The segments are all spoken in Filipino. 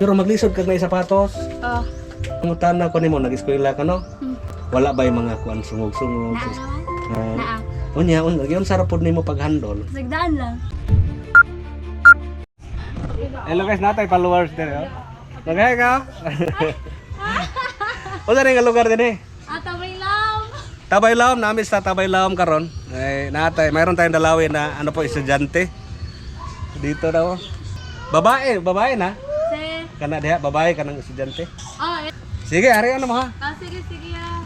Pero maglisod kag na sapatos. Oh. Pangutan na ko nimo nag-eskwela ka no? Wala ba yung mga kuan sungog-sungog? Naa. Unya, yun sarapod nimo paghandol. Sagdaan lang. Hello guys, natay followers din oh. Magay ka. Unsa ning lugar din eh? Tabay-lam. Tabay-lam, namin sa Tabay-lam karon. Ay natay, mayroon tayong dalawin na ano po estudyante. Dito daw. Babae na. Si. Kana diha babae kanang estudyante. Oh, Sige, ari ano mo ha? sige ah.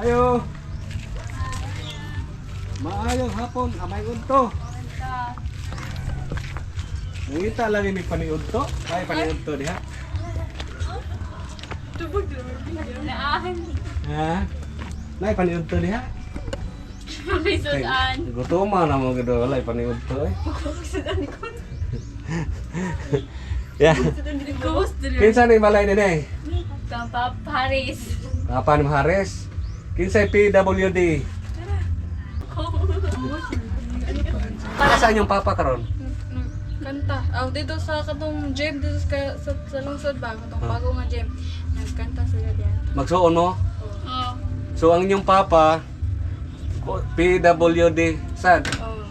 Ayo. Maayong hapon, amay udto. Ngita lagi ni paniudto. Ay paniudto diha. Naahan. Ha? Nay paniudto diha. May sudan. Gutuman na mo gid wala paniudto eh. Ya. Ghost Kinsa ni balay ni nay? Tampa Paris. Papa ni Hares. Kinsa PWD? Saan yung papa karon? Kanta. Dito sa katong gym, dito sa lungsod ba, katong bago nga gym. Nagkanta sila diyan. Magsuon mo? Oo. So ang inyong papa PWD sad. Oh.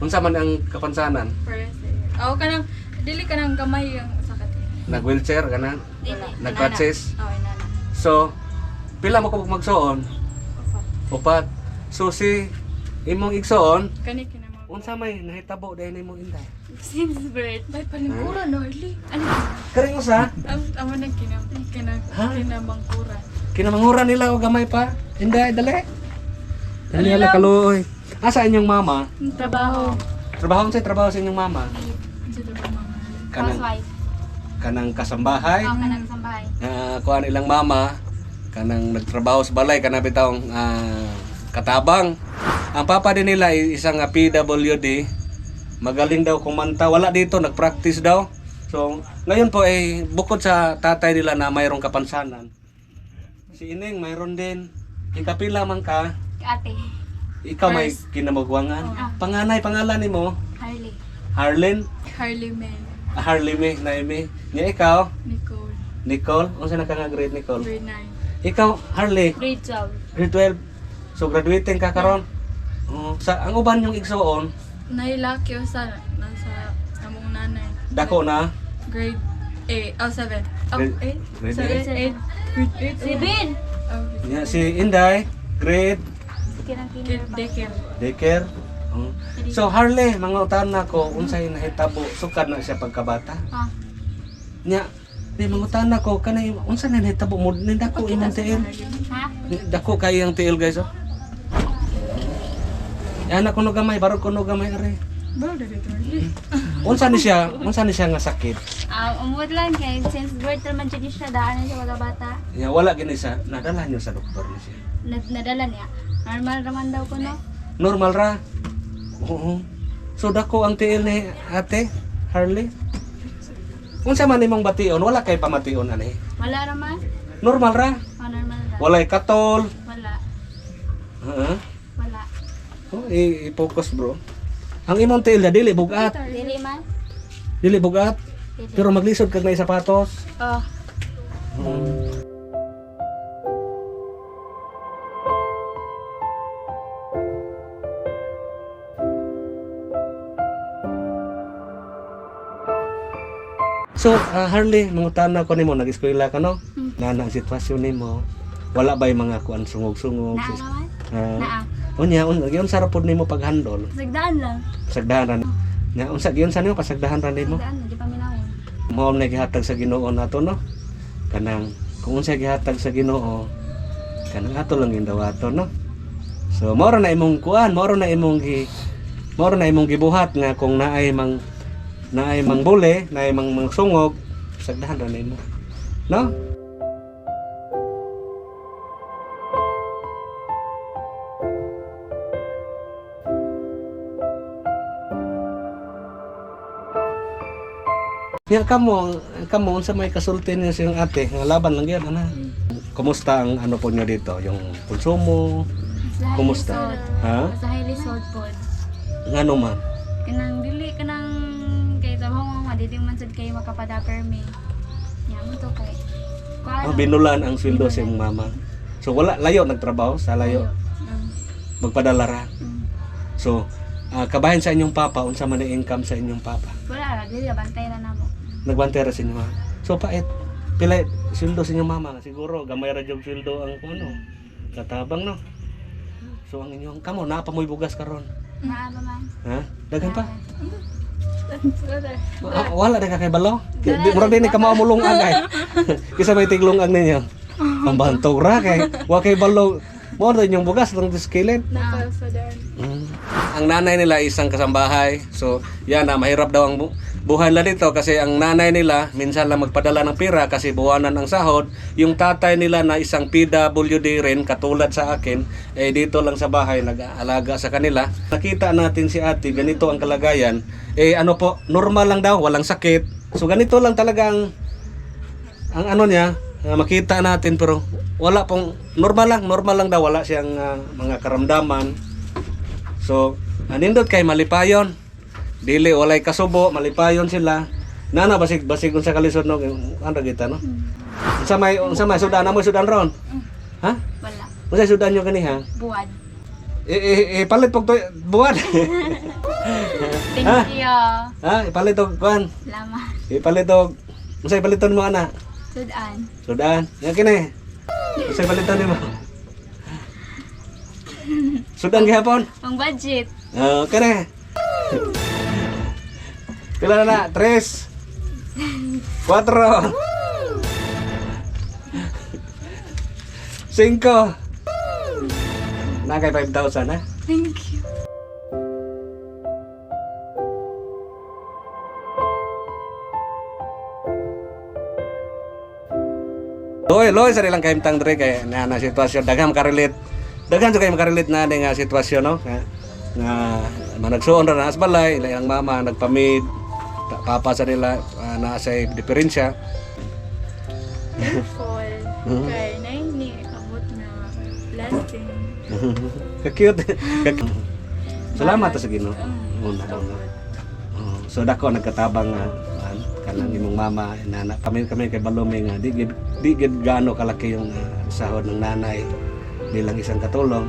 Unsa man ang kapansanan? First. Kanang dili kanang gamay ang sakit. Nag-wheelchair kana? Nag-crutches? Oh, inana. So pila mo ko magsuon? Upat. Upat. So si imong igsuon, Kani kinamang. unsa may nahitabo dahil nimo inday? Since birth. May palingkuran no, early. Ano? Kering usa? Amo nang kinamangkuran. Kinamanguran nila o gamay pa. Inday dali. Dali ala kaluoy. Asa inyong mama? Trabaho. Trabaho sa inyong mama? Sa trabaho. Kanang Housewife. kanang kasambahay. Ka nang sambahay. Kuan ilang mama kanang nagtrabaho sa balay kana bitawng katabang. Ang papa din nila isang PWD. Magaling daw kumanta. Wala dito nagpractice daw. So ngayon po ay bukod sa tatay nila na mayroong kapansanan. Si Ining mayroon din. Ikapila man ka. Ate. Ikaw may kinamugwangan. Panganay pangalan nimo? Harley. Harlin. Harley Man. Harlime, Naime. Nya ikaw? Nicole. Nicole. Unsa na ka nga grade Nicole? Grade 9. Ikaw, Harley, Grade 12. grade 12. So graduating ka karon. Sa ang uban yung igsuon, Nailaki o sa nasa among nanay. dako na. Grade 8. 7. Grade- 8? grade 7, 8. Grade 8. Si Ben. Nya si Inday, grade Daycare. daycare. So Harley, mga utahan na ko unsay nahitabo sukad na siya pagkabata. Ha? Nya di mga utahan na ko kanay unsa na nahitabo mo ni dako imong tiil. Ha? Dako kay ang tiil guys oh. Yan ako no gamay, barog ko no gamay are. Bro, dito. Unsa ni siya nga sakit? Umod lang kay since birth naman siya daan siya mga bata. Ya wala gini sa nadala niyo sa doktor ni siya. Nadala niya. Normal naman daw ko no. Normal ra. Oo. So dako ang tiil ni Ate Harley. Unsa man imong bation? Wala kay pamation ani. Wala naman. Normal ra. Normal lang. Walay katol. Wala. Heeh. Wala. Oh, i-focus bro. Ang imong tiil dili bugat. Dili man. Dili bugat. Pero maglisod kag na sapatos. Oh. So, Harley, mangutan na ko nimo nag-eskwela ka no? Na ang sitwasyon nimo. Wala ba yung mga kuan sungog-sungog? Naa naman. Ah, Naa. unya, yun sarapod nimo paghandol. Sagdaan lang. Sagdahan ra. Nya unsa gyud sa nimo pasagdahan ra nimo? Sagdaan, di pa minawon. Mao na gihatag sa Ginoo nato no. Kanang kung unsa gihatag sa Ginoo, kanang ato lang yung dawato no. So mao ra na imong kuan, mao ra na imong gibuhat nga kung naay mang bule, naay mang sungog, sagdahan ra nimo. No? Niya kamo unsa may kasulti niya siyang ate, nga laban lang gyud ana. Kumusta ang ano po niyo dito, yung konsumo? Sa Kumusta? Highly Salt. Ha? Sa Highly Salt pod. Ngano man? Kanang dili kanang kay trabaho mo dili man sad kay makapada-permi. Nya mo to kay. Binulan ang sweldo sa iyong mama. So wala layo nagtrabaho sa layo. Magpadala ra. So kabahin sa inyong papa unsa man ang income sa inyong papa? Wala ra dili bantay ra namo. Nagbantay ra sa inyo ha. So pait pila sweldo sa inyong mama siguro gamay ra jud sweldo ang ano katabang no. So ang inyong kamo naa pa mo'y bugas karon. Naa ba man? Ha? Dagan pa? Wala. Wala na kay balo. Murag din ka maamulong agay. Kisa may tiglong ang ninyo. Ang bantog ra kay wa kay balo. Mo din yung bugas ng diskilid. Napasadan. Ang nanay nila isang kasambahay. So, yan na mahirap daw ang buhay nila dito kasi ang nanay nila minsan lang magpadala ng pera kasi buwanan ang sahod. Yung tatay nila na isang PWD rin katulad sa akin, eh dito lang sa bahay nag-aalaga sa kanila. Nakita natin si ate, ganito ang kalagayan. Eh ano po, normal lang daw, walang sakit. So ganito lang talaga ang ano niya, makita natin pero wala pong normal lang daw, wala siyang mga karamdaman. So nindot kay malipayon, dili walay kasubo, malipayon sila. Nana basig unsa kalisod no, ano kita no? Unsa may sudan mo sudan ron? Ha? Wala. Unsa sudan nyo kaniha? Buwad. Palit pog to buwan. Thank you. Ha, ipalit og kuan. Salamat. Ipalit og unsa ipaliton mo ana? Sudan. Sudan. Nga kini. Unsa ipaliton nimo? Sudan gihapon. Ang budget. Kene. Pila na? 3 4 5 na kay 5,000 ha? Thank you. Loy sa ilang kahimtang dre kay na sitwasyon daghang makarelate. Daghan jud kay makarelate na nga sitwasyon no. Nga managsuon ra na sa balay, ilang mama nagpamid, papa sa nila naa sa diferensya. Fall. Kay naini abot na blessing. Ka-cute. Salamat ta sa Ginoo. Una. So dako nagkatabang nga kanang imong mama nana kami kay balome nga di gid gaano kalaki yung sahod ng nanay bilang isang katulong.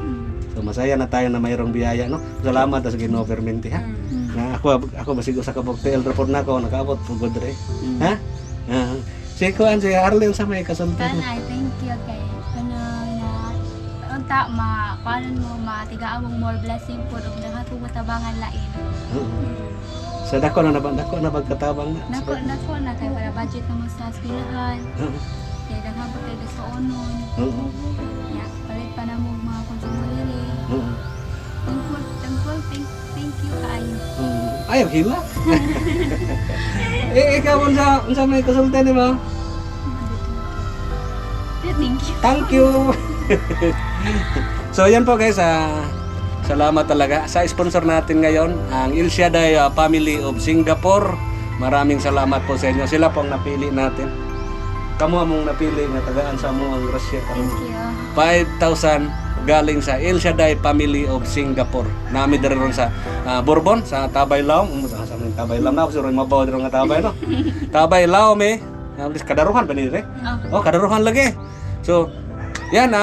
So masaya na tayo na mayroong biyaya no. Salamat sa Ginoo perminti ha. Na ako basig usa ka bogtel report nako nakaabot pugod re. Ha? Si kuan si Arlen sa may kasuntan. Kanay, thank you kay kanang na unta paano mo matigaan mong more blessing po ug daghang tabangan lain. So dako na bagkatabang na. Nako na kay para budget mo sa eskwelahan. Kay daghang pa kay gusto onon. Ya, palit pa na mo mga konsumo diri. Thank you kaayo. Ayaw hila. Ikaw unsa may kasultan nimo? Thank you. So yan po guys, salamat talaga sa sponsor natin ngayon, ang El Shaddai Family of Singapore. Maraming salamat po sa inyo. Sila po ang napili natin. Kamu among napili nga tagaan sa mo ang Russia. Thank you. 5,000 galing sa El Shaddai Family of Singapore. Nami diri ron sa Bourbon sa Tabay Lao. Sa Tabay Lao na so mabaw diri nga Tabay no. Tabay Lao me. Kadaruhan ba ni dire? Oh, kadaruhan lagi. So, yan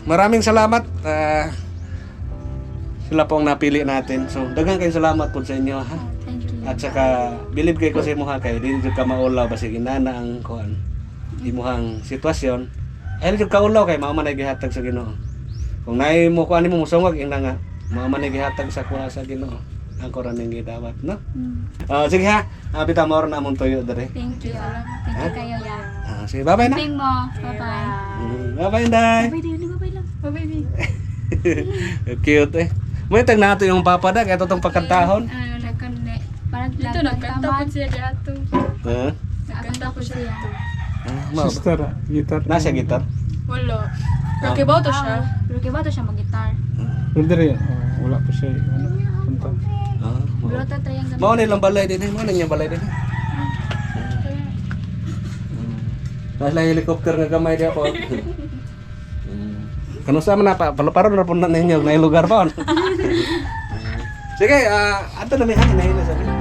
maraming salamat. Sila po ang napili natin. So, daghang kayong salamat po sa inyo ha. Thank you. At saka believe kay ko sa imo ha kay dili jud ka maulaw basig inana ang kuan imuhang sitwasyon. Ay jud ka ulaw kay mao man ay gihatag sa Ginoo. Kung naay mo kuan nimo musungag ina nga mao man ay gihatag sa kuha sa Ginoo. Ako ra ning gidawat no. Sige ha. Bitaw mo na among tuyo dere. Thank you. Thank you kayo ya. Sige, bye-bye na. Ping mo. Bye-bye. Bye-bye, Day. Bye-bye lang. Baby. Cute eh. May tag nato yung papa da kaya totong pagkantahon. Parang Dito nagkanta po siya dito. Ha? Nagkanta po siya dito. Sister, gitar. Nasa gitar. Wala. Rocky Boto siya. Rocky ba to siya mag-guitar? Pwede wala pa siya. Kanta. Pero ta try ang Mao nilang balay din. Mao nang balay din. Nasa helicopter nga gamay diya po. Kanusa man na pa, paron na po na ninyo, na lugar pa. Sige, ato na may hangin na sabi.